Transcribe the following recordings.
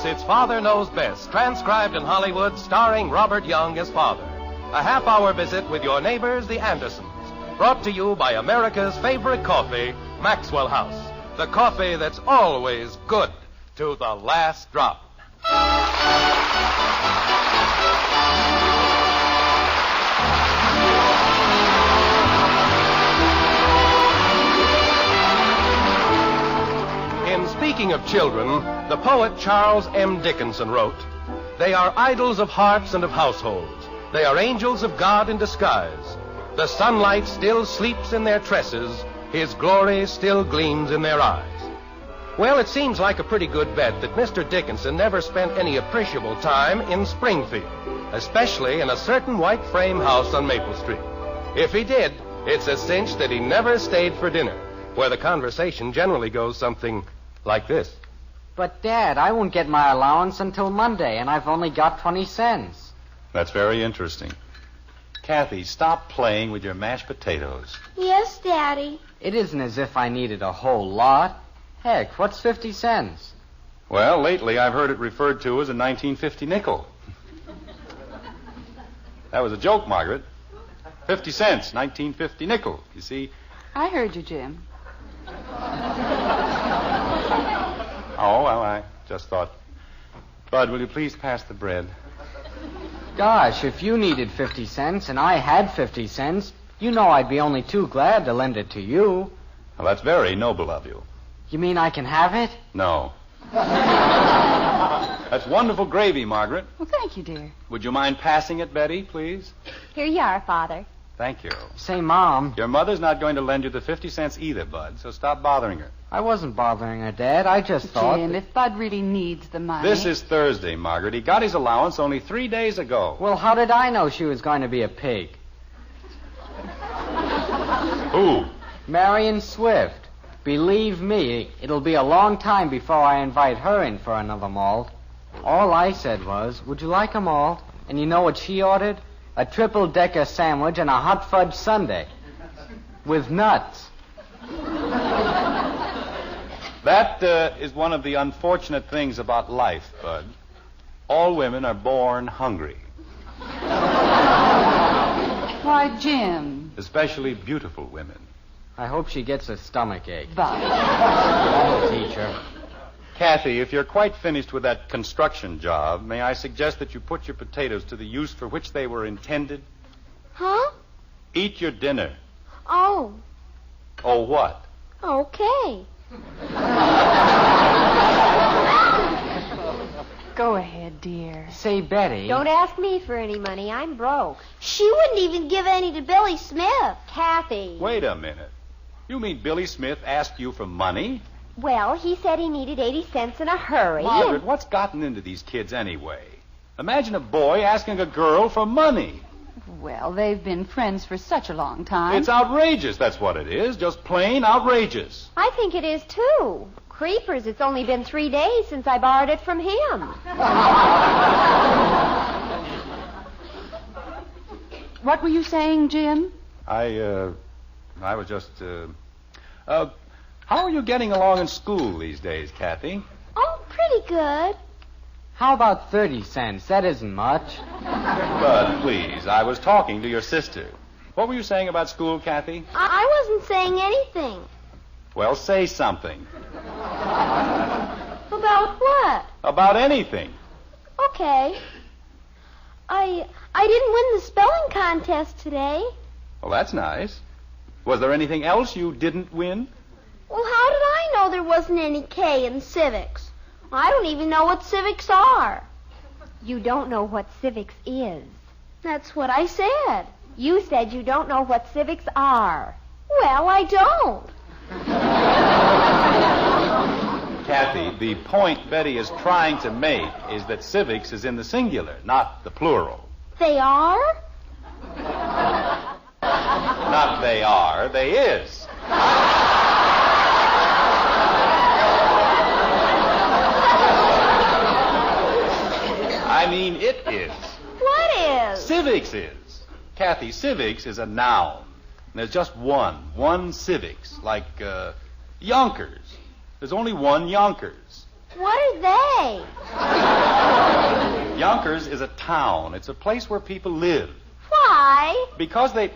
it's Father Knows Best, transcribed in Hollywood, starring Robert Young as Father. A half-hour visit with your neighbors, the Andersons. Brought to you by America's favorite coffee, Maxwell House. The coffee that's always good to the last drop. In Speaking of Children, the poet Charles M. Dickinson wrote, "They are idols of hearts and of households. They are angels of God in disguise. The sunlight still sleeps in their tresses. His glory still gleams in their eyes." Well, it seems like a pretty good bet that Mr. Dickinson never spent any appreciable time in Springfield, especially in a certain white frame house on Maple Street. If he did, it's a cinch that he never stayed for dinner, where the conversation generally goes something like this. But, Dad, I won't get my allowance until Monday, and I've only got 20 cents. That's very interesting. Kathy, stop playing with your mashed potatoes. Yes, Daddy. It isn't as if I needed a whole lot. Heck, what's 50 cents? Well, lately I've heard it referred to as a 1950 nickel. That was a joke, Margaret. 50 cents, 1950 nickel. You see? I heard you, Jim. Oh, well, I just thought. Bud, will you please pass the bread? Gosh, if you needed 50 cents and I had 50 cents, you know I'd be only too glad to lend it to you. Well, that's very noble of you. You mean I can have it? No. That's wonderful gravy, Margaret. Well, thank you, dear. Would you mind passing it, Betty, please? Here you are, Father. Thank you. Say, Mom. Your mother's not going to lend you the 50 cents either, Bud, so stop bothering her. I wasn't bothering her, Dad. I just thought... Jim, if Bud really needs the money... This is Thursday, Margaret. He got his allowance only 3 days ago. Well, how did I know she was going to be a pig? Who? Marion Swift. Believe me, it'll be a long time before I invite her in for another malt. All I said was, would you like a malt? And you know what she ordered? A triple-decker sandwich and a hot fudge sundae. With nuts. That is one of the unfortunate things about life, Bud. All women are born hungry. Why, Jim. Especially beautiful women. I hope she gets a stomachache. Bud. That'll teach her. Kathy, if you're quite finished with that construction job, may I suggest that you put your potatoes to the use for which they were intended? Huh? Eat your dinner. Oh. Oh, what? Okay. Go ahead, dear. Say, Betty... Don't ask me for any money. I'm broke. She wouldn't even give any to Billy Smith. Kathy. Wait a minute. You mean Billy Smith asked you for money? Well, he said he needed 80 cents in a hurry. Margaret, what's gotten into these kids anyway? Imagine a boy asking a girl for money. Well, they've been friends for such a long time. It's outrageous, that's what it is. Just plain outrageous. I think it is, too. Creepers, it's only been 3 days since I borrowed it from him. What were you saying, Jim? I was just, how are you getting along in school these days, Kathy? Oh, pretty good. How about 30 cents? That isn't much. Bud, please, I was talking to your sister. What were you saying about school, Kathy? I wasn't saying anything. Well, say something. About what? About anything. Okay. I didn't win the spelling contest today. Well, that's nice. Was there anything else you didn't win? Well, how did I know there wasn't any K in civics? I don't even know what civics are. You don't know what civics is. That's what I said. You said you don't know what civics are. Well, I don't. Kathy, the point Betty is trying to make is that civics is in the singular, not the plural. They are? Not they are, they is. I mean, it is. What is? Civics is. Kathy, civics is a noun. And there's just one civics, like Yonkers. There's only one Yonkers. What are they? Yonkers is a town. It's a place where people live. Why? Because they...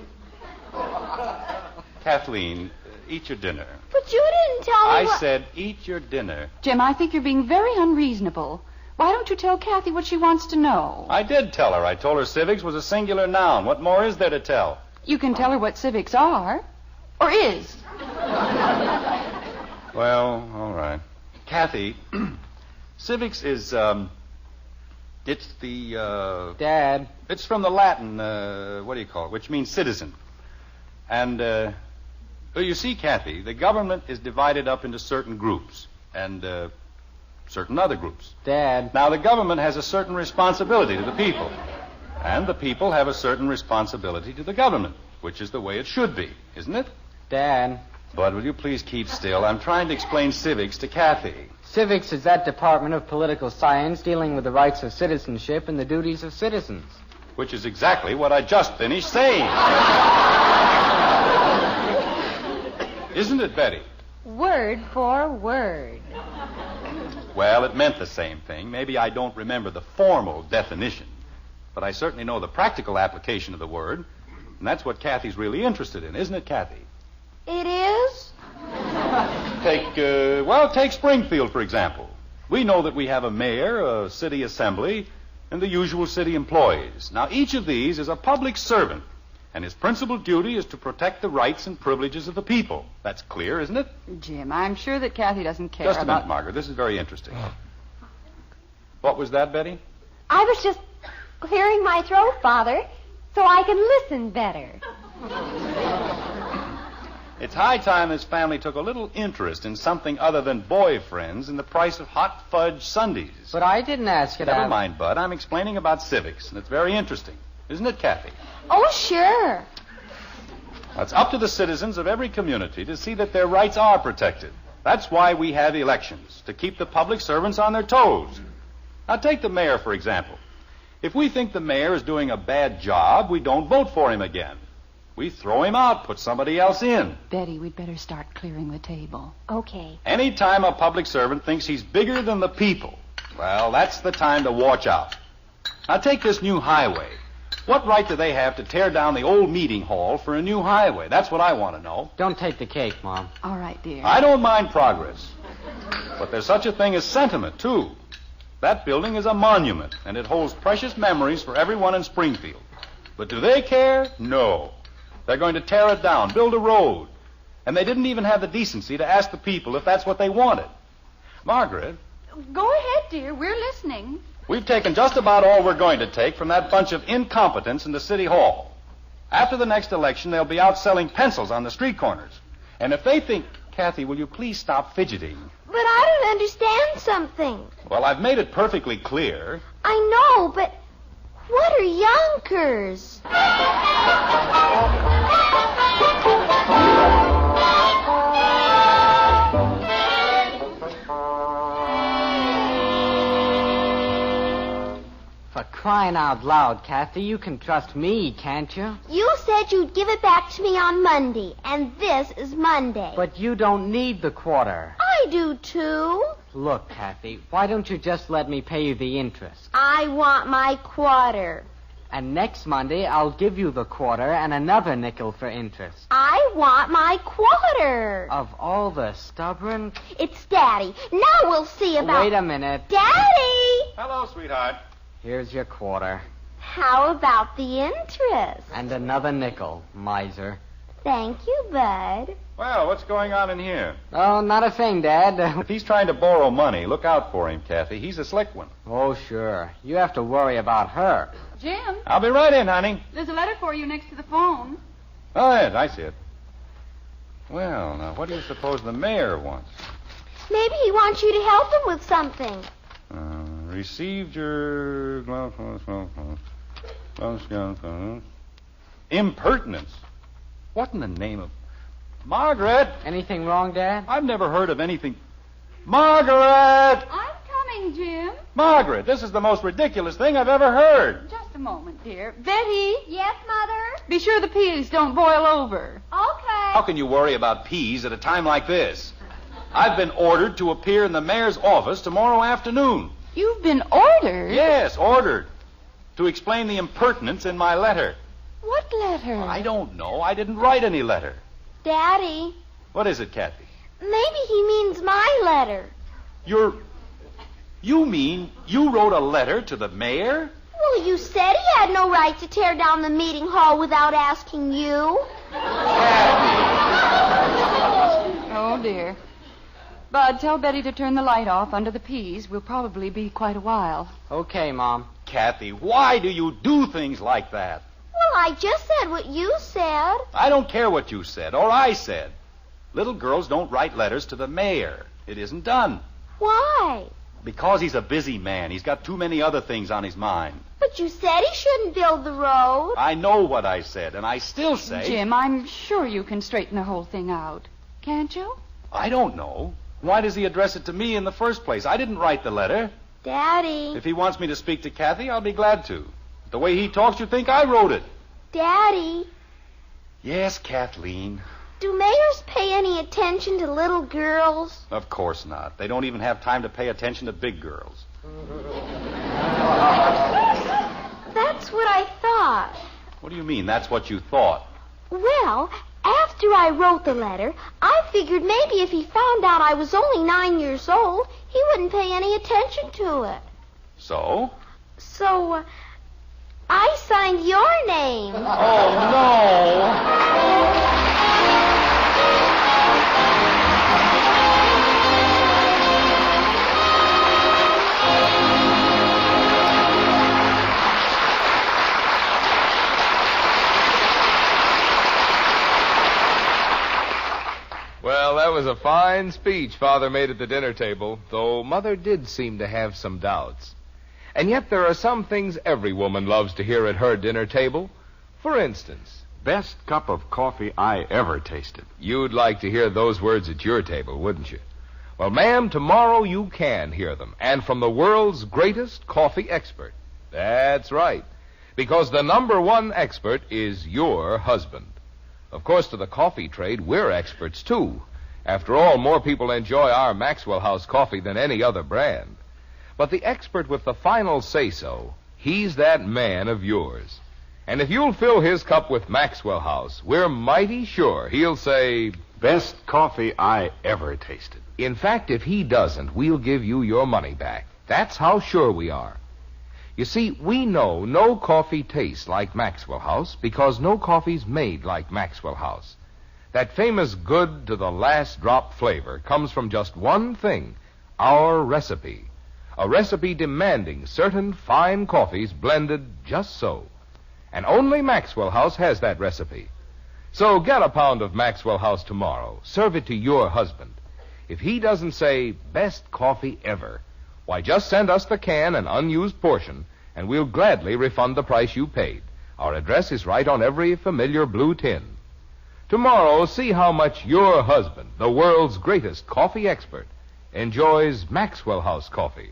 Kathleen, eat your dinner. But you didn't tell me I what... said eat your dinner. Jim, I think you're being very unreasonable. Why don't you tell Kathy what she wants to know? I did tell her. I told her civics was a singular noun. What more is there to tell? You can tell her what civics are. Or is. Well, all right. Kathy, civics is, it's the, Dad. It's from the Latin, what do you call it, which means citizen. And, well, you see, Kathy, the government is divided up into certain groups and, certain other groups. Dad. Now, the government has a certain responsibility to the people. And the people have a certain responsibility to the government, which is the way it should be, isn't it? Dad. Bud, will you please keep still? I'm trying to explain civics to Kathy. Civics is that department of political science dealing with the rights of citizenship and the duties of citizens. Which is exactly what I just finished saying. Isn't it, Betty? Word for word. Well, it meant the same thing. Maybe I don't remember the formal definition, but I certainly know the practical application of the word, and that's what Kathy's really interested in, isn't it, Kathy? It is? Take Springfield, for example. We know that we have a mayor, a city assembly, and the usual city employees. Now, each of these is a public servant, and his principal duty is to protect the rights and privileges of the people. That's clear, isn't it? Jim, I'm sure that Kathy doesn't care Just a about... minute, Margaret. This is very interesting. What was that, Betty? I was just clearing my throat, Father, so I can listen better. It's high time this family took a little interest in something other than boyfriends and the price of hot fudge sundaes. But I didn't ask you Never that. mind, Bud. I'm explaining about civics, and it's very interesting. Isn't it, Kathy? Oh, sure. Now, it's up to the citizens of every community to see that their rights are protected. That's why we have elections, to keep the public servants on their toes. Now, take the mayor, for example. If we think the mayor is doing a bad job, we don't vote for him again. We throw him out, put somebody else in. Betty, we'd better start clearing the table. Okay. Any time a public servant thinks he's bigger than the people, well, that's the time to watch out. Now, take this new highway. What right do they have to tear down the old meeting hall for a new highway? That's what I want to know. Don't take the cake, Mom. All right, dear. I don't mind progress. But there's such a thing as sentiment, too. That building is a monument, and it holds precious memories for everyone in Springfield. But do they care? No. They're going to tear it down, build a road. And they didn't even have the decency to ask the people if that's what they wanted. Margaret, Go ahead, dear. We're listening. we've taken just about all we're going to take from that bunch of incompetents in the city hall. After the next election, they'll be out selling pencils on the street corners. And if they think... Kathy, will you please stop fidgeting? But I don't understand something. Well, I've made it perfectly clear. I know, but what are Yonkers? For crying out loud, Kathy, you can trust me, can't you? You said you'd give it back to me on Monday, and this is Monday. But you don't need the quarter. I do, too. Look, Kathy, why don't you just let me pay you the interest? I want my quarter. And next Monday, I'll give you the quarter and another nickel for interest. I want my quarter. Of all the stubborn... It's Daddy. Now we'll see about... Wait a minute. Daddy! Hello, sweetheart. Here's your quarter. How about the interest? And another nickel, miser. Thank you, Bud. Well, what's going on in here? Oh, not a thing, Dad. If he's trying to borrow money, look out for him, Kathy. He's a slick one. Oh, sure. You have to worry about her. Jim, I'll be right in, honey. there's a letter for you next to the phone. Oh, yes, I see it. Well, now, what do you suppose the mayor wants? Maybe he wants you to help him with something. Received your... Impertinence. What in the name of... Margaret! Anything wrong, Dad? I've never heard of anything... Margaret! I'm coming, Jim. Margaret, this is the most ridiculous thing I've ever heard. Just a moment, dear. Betty, Yes, Mother? be sure the peas don't boil over. Okay. How can you worry about peas at a time like this? I've been ordered to appear in the mayor's office tomorrow afternoon. You've been ordered? Yes, ordered. To explain the impertinence in my letter. What letter? I don't know. I didn't write any letter. Daddy, What is it, Kathy? maybe he means my letter. You mean you wrote a letter to the mayor? Well, you said he had no right to tear down the meeting hall without asking you. Oh, dear. Bud, tell Betty to turn the light off under the peas. We'll probably be quite a while. Okay, Mom. Kathy, why do you do things like that? Well, I just said what you said. I don't care what you said or I said. Little girls don't write letters to the mayor. It isn't done. Why? Because he's a busy man. He's got too many other things on his mind. But you said he shouldn't build the road. I know what I said, and I still say... Jim, I'm sure you can straighten the whole thing out. Can't you? I don't know. Why does he address it to me in the first place? I didn't write the letter. Daddy. If he wants me to speak to Kathy, I'll be glad to. The way he talks, you'd think I wrote it. Daddy. Yes, Kathleen. Do mayors pay any attention to little girls? Of course not. They don't even have time to pay attention to big girls. That's what I thought. What do you mean, that's what you thought? Well, after I wrote the letter, I figured maybe if he found out I was only 9 years old, he wouldn't pay any attention to it. So? So, I signed your name. Oh, no. Well, that was a fine speech Father made at the dinner table, though Mother did seem to have some doubts. And yet there are some things every woman loves to hear at her dinner table. For instance, Best cup of coffee I ever tasted. you'd like to hear those words at your table, wouldn't you? Well, ma'am, tomorrow you can hear them, and from the world's greatest coffee expert. That's right, because the #1 expert is your husband. Of course, to the coffee trade, we're experts, too. After all, more people enjoy our Maxwell House coffee than any other brand. But the expert with the final say-so, he's that man of yours. And if you'll fill his cup with Maxwell House, we're mighty sure he'll say... Best coffee I ever tasted. In fact, if he doesn't, we'll give you your money back. That's how sure we are. You see, we know no coffee tastes like Maxwell House because no coffee's made like Maxwell House. That famous good to the last drop flavor comes from just one thing, our recipe. A recipe demanding certain fine coffees blended just so. And only Maxwell House has that recipe. So get a pound of Maxwell House tomorrow. Serve it to your husband. If he doesn't say, best coffee ever, why, just send us the can and unused portion, and we'll gladly refund the price you paid. Our address is right on every familiar blue tin. Tomorrow, see how much your husband, the world's greatest coffee expert, enjoys Maxwell House coffee.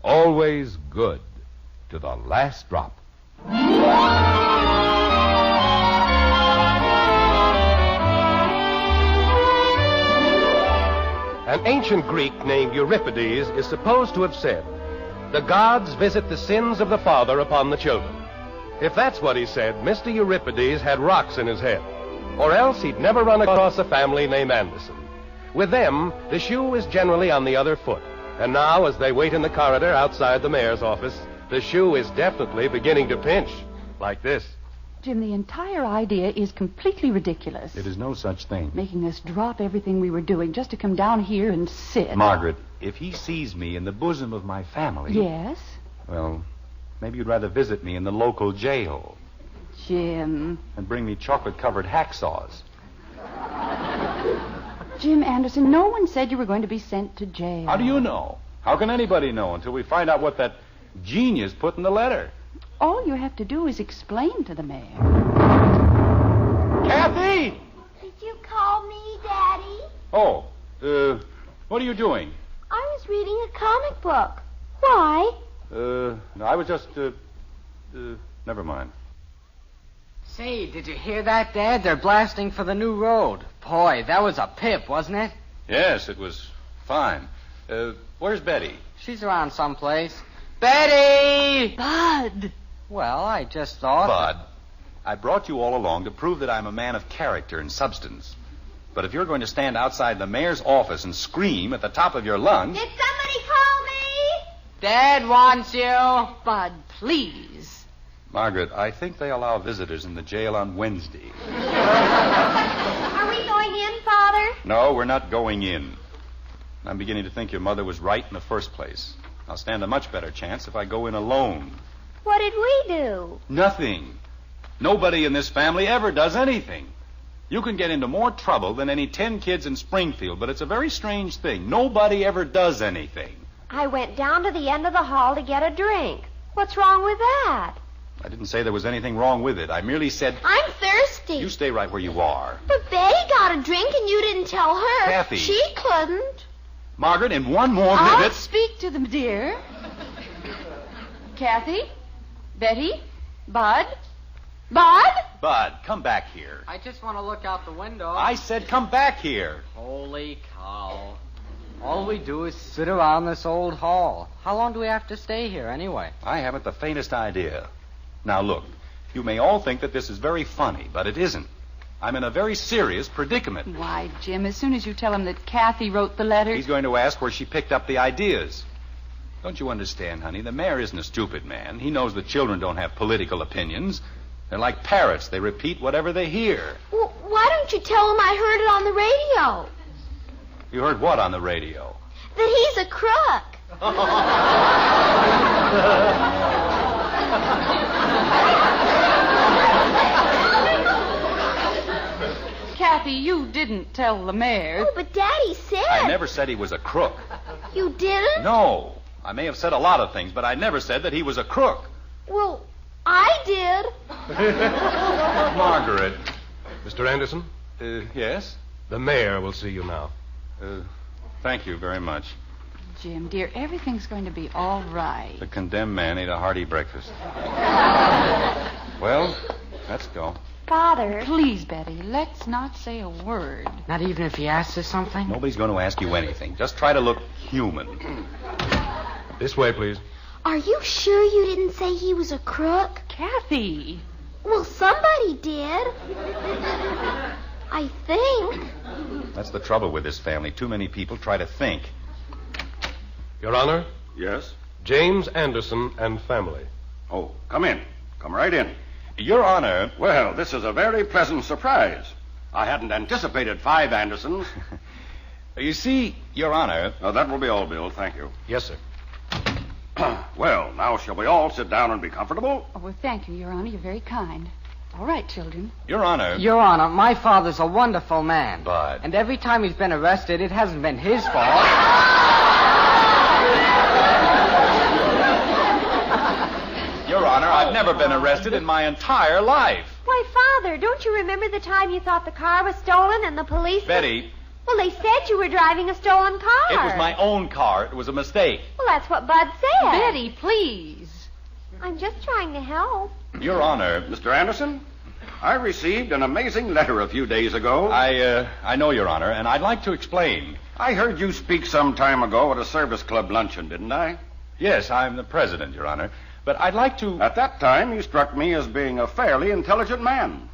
Always good to the last drop. An ancient Greek named Euripides is supposed to have said, "The gods visit the sins of the father upon the children." If that's what he said, Mr. Euripides had rocks in his head, or else he'd never run across a family named Anderson. With them, the shoe is generally on the other foot, and now, as they wait in the corridor outside the mayor's office, the shoe is definitely beginning to pinch, like this. Jim, the entire idea is completely ridiculous. It is no such thing. Making us drop everything we were doing just to come down here and sit. Margaret, if he sees me in the bosom of my family... Yes? Well, maybe you'd rather visit me in the local jail Jim. and bring me chocolate-covered hacksaws. Jim Anderson, no one said you were going to be sent to jail. How do you know? How can anybody know until we find out what that genius put in the letter? All you have to do is explain to the mayor. Kathy! Did you call me, Daddy? Oh, what are you doing? I was reading a comic book. Why? No, I was just, never mind. Say, did you hear that, Dad? They're blasting for the new road. Boy, that was a pip, wasn't it? Yes, it was fine. Where's Betty? She's around someplace. Betty! Bud! Well, I just thought... Bud, I brought you all along to prove that I'm a man of character and substance. But if you're going to stand outside the mayor's office and scream at the top of your lungs... Did somebody call me? Dad wants you. Bud, please. Margaret, I think they allow visitors in the jail on Wednesday. Are we going in, Father? No, we're not going in. I'm beginning to think your mother was right in the first place. I'll stand a much better chance if I go in alone. What did we do? Nothing. Nobody in this family ever does anything. You can get into more trouble than any 10 kids in Springfield, but it's a very strange thing. Nobody ever does anything. I went down to the end of the hall to get a drink. What's wrong with that? I didn't say there was anything wrong with it. I merely said... I'm thirsty. You stay right where you are. But Betty got a drink and you didn't tell her. Kathy. She couldn't. Margaret, in one more I'll minute... speak to them, dear. Kathy? Betty? Bud? Bud? Bud, come back here. I just want to look out the window. I said come back here. Holy cow. All we do is sit around this old hall. How long do we have to stay here, anyway? I haven't the faintest idea. Now, look, you may all think that this is very funny, but it isn't. I'm in a very serious predicament. Why, Jim, as soon as you tell him that Kathy wrote the letter... He's going to ask where she picked up the ideas. Don't you understand, honey? The mayor isn't a stupid man. He knows that children don't have political opinions. They're like parrots. They repeat whatever they hear. Well, why don't you tell him I heard it on the radio? You heard what on the radio? That he's a crook. Kathy, you didn't tell the mayor. Oh, but Daddy said... I never said he was a crook. You didn't? No. I may have said a lot of things, but I never said that he was a crook. Well, I did. Margaret. Mr. Anderson, Yes? the mayor will see you now. Thank you very much. Jim, dear, everything's going to be all right. The condemned man ate a hearty breakfast. Well, let's go. Father. Please, Betty, let's not say a word. Not even if he asks us something? Nobody's going to ask you anything. Just try to look human. This way, please. Are you sure you didn't say he was a crook? Kathy. Well, somebody did. I think. That's the trouble with this family. Too many people try to think. Your Honor, Yes? James Anderson and family. Oh, come in. Come right in. Your Honor. Well, this is a very pleasant surprise. I hadn't anticipated 5 Andersons. You see, Your Honor. That will be all, Bill. Thank you. Yes, sir. Well, now shall we all sit down and be comfortable? Oh, well, thank you, Your Honor. You're very kind. All right, children. Your Honor. Your Honor, my father's a wonderful man. Bud. And every time he's been arrested, it hasn't been his fault. Your Honor, I've never been arrested in my entire life. Why, Father, don't you remember the time you thought the car was stolen and the police... Betty, Well, they said you were driving a stolen car. it was my own car. It was a mistake. Well, that's what Bud said. Betty, please. I'm just trying to help. Your Honor. Mr. Anderson, I received an amazing letter a few days ago. I know, Your Honor, and I'd like to explain. I heard you speak some time ago at a service club luncheon, didn't I? Yes, I'm the president, Your Honor. But I'd like to... At that time, you struck me as being a fairly intelligent man.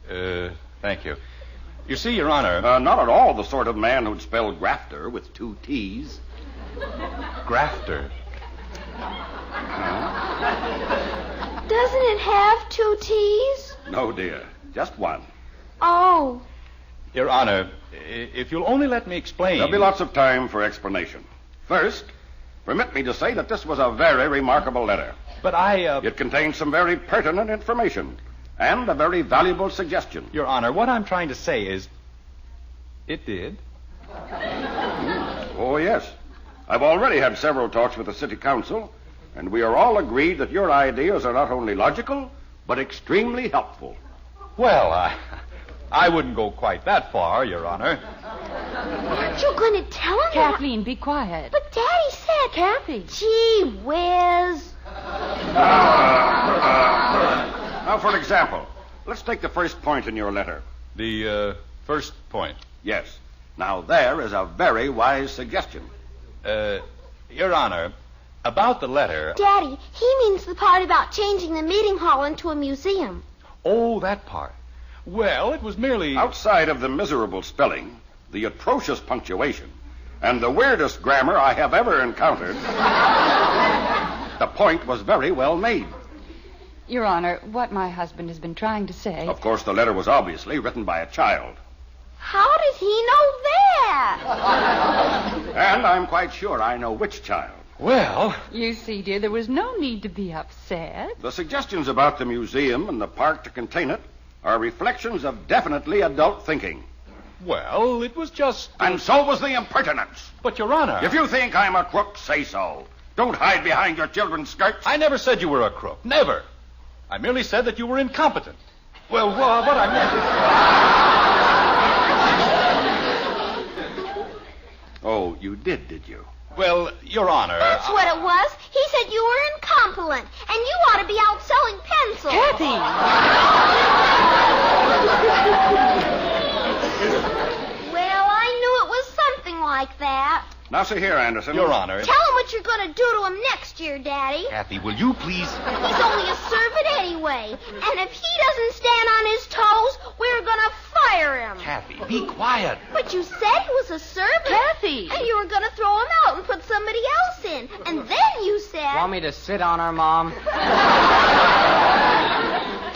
Thank you. You see, Your Honor... Not at all the sort of man who'd spell grafter with 2 T's. Grafter. Doesn't it have 2 T's? No, dear. Just 1. Oh. Your Honor, if you'll only let me explain... There'll be lots of time for explanation. First, permit me to say that this was a very remarkable letter. But I... It contains some very pertinent information and a very valuable suggestion. Your Honor, what I'm trying to say is... It did. Oh, yes. I've already had several talks with the city council, and we are all agreed that your ideas are not only logical, but extremely helpful. Well, I wouldn't go quite that far, Your Honor. Aren't you going to tell him? Kathleen, be quiet. But Daddy said... Kathy. Gee whiz. Now, for example, let's take the first point in your letter. The first point. Yes. Now, there is a very wise suggestion. Your Honor, about the letter... Daddy, he means the part about changing the meeting hall into a museum. Oh, that part. Well, it was merely... Outside of the miserable spelling, the atrocious punctuation, and the weirdest grammar I have ever encountered, the point was very well made. Your Honor, what my husband has been trying to say... Of course, the letter was obviously written by a child. How does he know that? And I'm quite sure I know which child. Well... You see, dear, there was no need to be upset. The suggestions about the museum and the park to contain it are reflections of definitely adult thinking. Well, it was just... And so was the impertinence. But, Your Honor... If you think I'm a crook, say so. Don't hide behind your children's skirts. I never said you were a crook. Never. I merely said that you were incompetent. Well, what I meant... Oh, you did you? Well, Your Honor... That's what it was. He said you were incompetent, and you ought to be out selling pencils. Kathy! Well, I knew it was something like that. Now, see here, Anderson. Your Honor... Tell him what you're going to do to him next year, Daddy. Kathy, will you please... He's only a servant anyway, and if he doesn't stand on his toes, we're going to fire him. Kathy, be quiet. But you said he was a servant. Kathy! And you were going to throw him out and put somebody else in. And then you said... Want me to sit on her, Mom?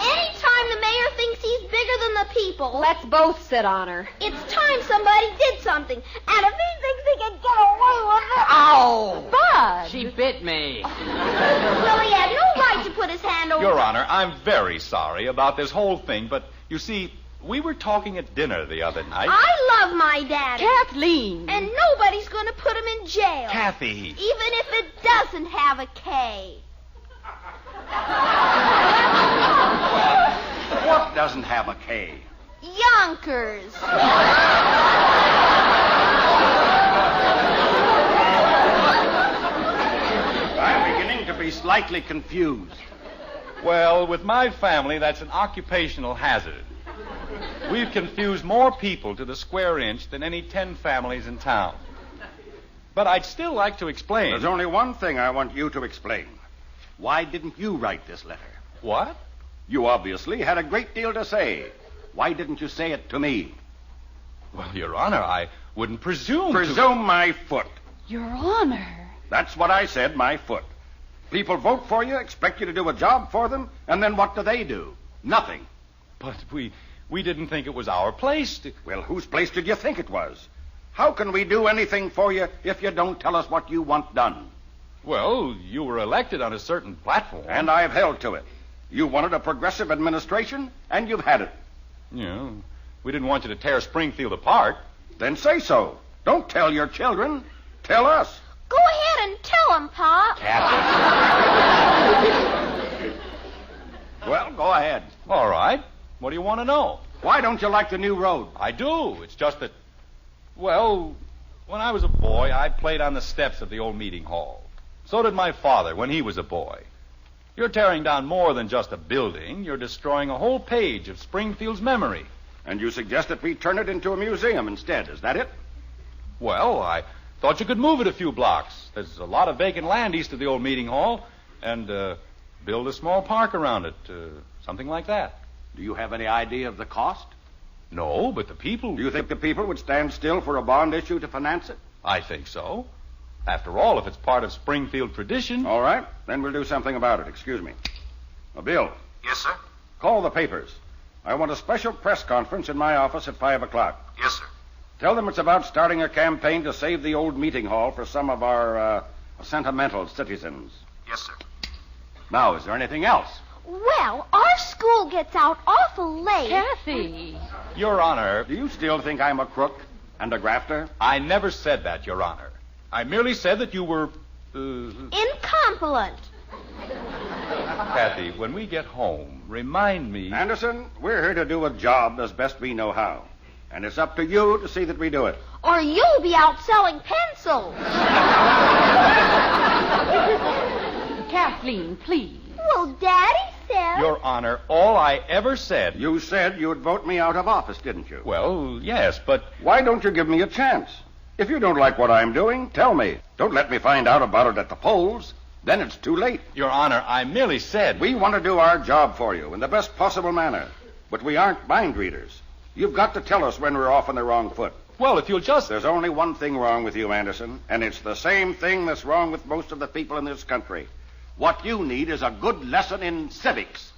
Anytime the mayor thinks he's bigger than the people... Let's both sit on her. It's time somebody did something. And if he thinks he can get away with it... Ow! Bud! She bit me. Well, he had no right to put his hand over... Your Honor, I'm very sorry about this whole thing, but you see, we were talking at dinner the other night. I love my daddy. Kathleen! And nobody's going to put him in jail. Kathy! Even if it doesn't have a K. What doesn't have a K? Yonkers. I'm beginning to be slightly confused. Well, with my family, that's an occupational hazard. We've confused more people to the square inch than any 10 families in town. But I'd still like to explain. There's only one thing I want you to explain. Why didn't you write this letter? What? You obviously had a great deal to say. Why didn't you say it to me? Well, Your Honor, I wouldn't presume Presume my foot. Your Honor! That's what I said, my foot. People vote for you, expect you to do a job for them, and then what do? Nothing. But we didn't think it was our place to... Well, whose place did you think it was? How can we do anything for you if you don't tell us what you want done? Well, you were elected on a certain platform. And I've held to it. You wanted a progressive administration, and you've had it. Yeah, we didn't want you to tear Springfield apart. Then say so. Don't tell your children. Tell us. Go ahead and tell him, Pop. Well, go ahead. All right. What do you want to know? Why don't you like the new road? I do. It's just that, well, when I was a boy, I played on the steps of the old meeting hall. So did my father when he was a boy. You're tearing down more than just a building. You're destroying a whole page of Springfield's memory. And you suggest that we turn it into a museum instead. Is that it? Well, I thought you could move it a few blocks. There's a lot of vacant land east of the old meeting hall. And build a small park around it. Something like that. Do you have any idea of the cost? No, but the people... Do you think the people would stand still for a bond issue to finance it? I think so. After all, if it's part of Springfield tradition... All right. Then we'll do something about it. Excuse me. Bill. Yes, sir? Call the papers. I want a special press conference in my office at 5 o'clock. Yes, sir. Tell them it's about starting a campaign to save the old meeting hall for some of our sentimental citizens. Yes, sir. Now, is there anything else? Well, our school gets out awful late. Kathy! Your Honor... Do you still think I'm a crook and a grafter? I never said that, Your Honor. I merely said that you were... Incompetent. Kathy, when we get home, remind me... Anderson, we're here to do a job as best we know how. And it's up to you to see that we do it. Or you'll be out selling pencils. Kathleen, please. Well, Daddy, said. Your Honor, all I ever said... You said you'd vote me out of office, didn't you? Well, yes, but... Why don't you give me a chance? If you don't like what I'm doing, tell me. Don't let me find out about it at the polls. Then it's too late. Your Honor, I merely said... We want to do our job for you in the best possible manner. But we aren't mind readers. You've got to tell us when we're off on the wrong foot. Well, if you'll just... There's only one thing wrong with you, Anderson, and it's the same thing that's wrong with most of the people in this country. What you need is a good lesson in civics.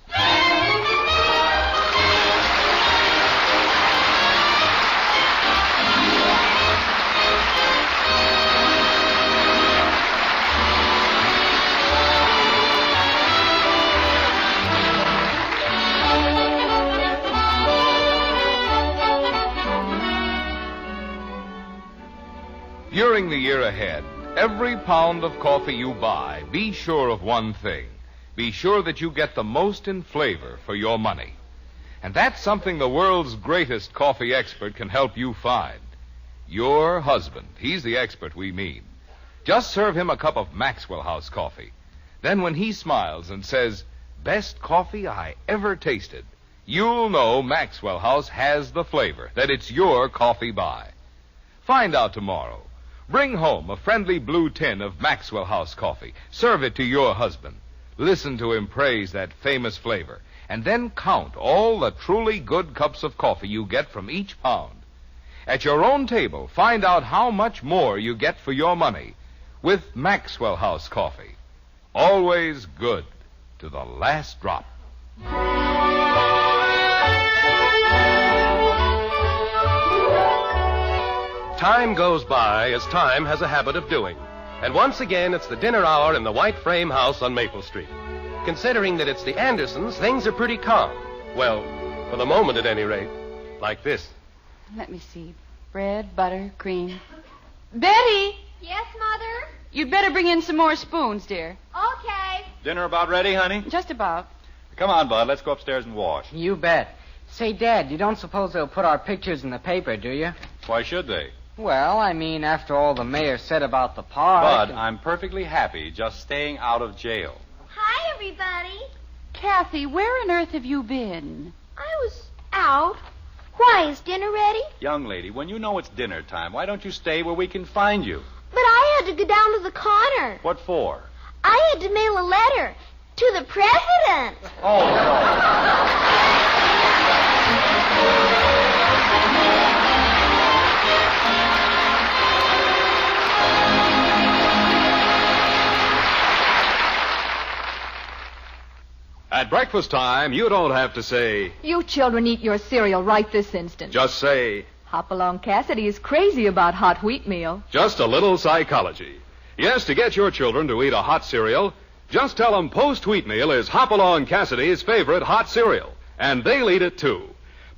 During the year ahead, every pound of coffee you buy, be sure of one thing. Be sure that you get the most in flavor for your money. And that's something the world's greatest coffee expert can help you find. Your husband. He's the expert we mean. Just serve him a cup of Maxwell House coffee. Then when he smiles and says, "Best coffee I ever tasted," you'll know Maxwell House has the flavor, that it's your coffee buy. Find out tomorrow. Bring home a friendly blue tin of Maxwell House coffee. Serve it to your husband. Listen to him praise that famous flavor. And then count all the truly good cups of coffee you get from each pound. At your own table, find out how much more you get for your money with Maxwell House coffee. Always good to the last drop. Time goes by as time has a habit of doing. And once again, it's the dinner hour in the white frame house on Maple Street. Considering that it's the Andersons, things are pretty calm. Well, for the moment at any rate. Like this. Let me see. Bread, butter, cream. Betty! Yes, Mother? You'd better bring in some more spoons, dear. Okay. Dinner about ready, honey? Just about. Come on, Bud. Let's go upstairs and wash. You bet. Say, Dad, you don't suppose they'll put our pictures in the paper, do you? Why should they? Well, I mean, after all the mayor said about the park... Bud, I'm perfectly happy just staying out of jail. Hi, everybody. Kathy, where on earth have you been? I was out. Why, is dinner ready? Young lady, when you know it's dinner time, why don't you stay where we can find you? But I had to go down to the corner. What for? I had to mail a letter to the president. Oh, no. At breakfast time, you don't have to say, "You children eat your cereal right this instant." just say, Hopalong Cassidy is crazy about hot wheat meal. just a little psychology. Yes, to get your children to eat a hot cereal, just tell them Post Wheatmeal is Hopalong Cassidy's favorite hot cereal, and they'll eat it too.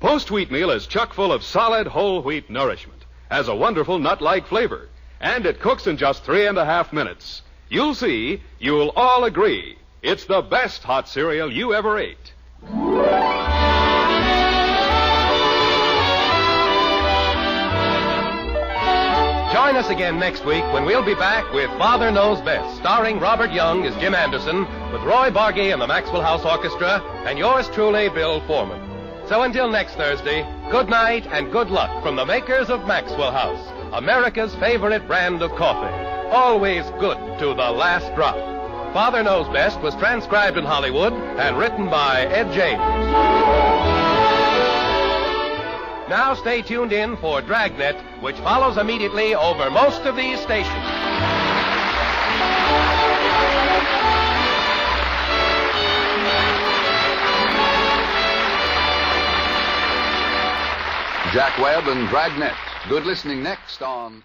Post Wheatmeal is chock full of solid whole wheat nourishment, has a wonderful nut-like flavor, and it cooks in just 3.5 minutes. You'll see, you'll all agree, it's the best hot cereal you ever ate. Join us again next week when we'll be back with Father Knows Best, starring Robert Young as Jim Anderson, with Roy Bargy and the Maxwell House Orchestra, and yours truly, Bill Foreman. So until next Thursday, good night and good luck from the makers of Maxwell House, America's favorite brand of coffee. Always good to the last drop. Father Knows Best was transcribed in Hollywood and written by Ed James. Now stay tuned in for Dragnet, which follows immediately over most of these stations. Jack Webb and Dragnet. Good listening next on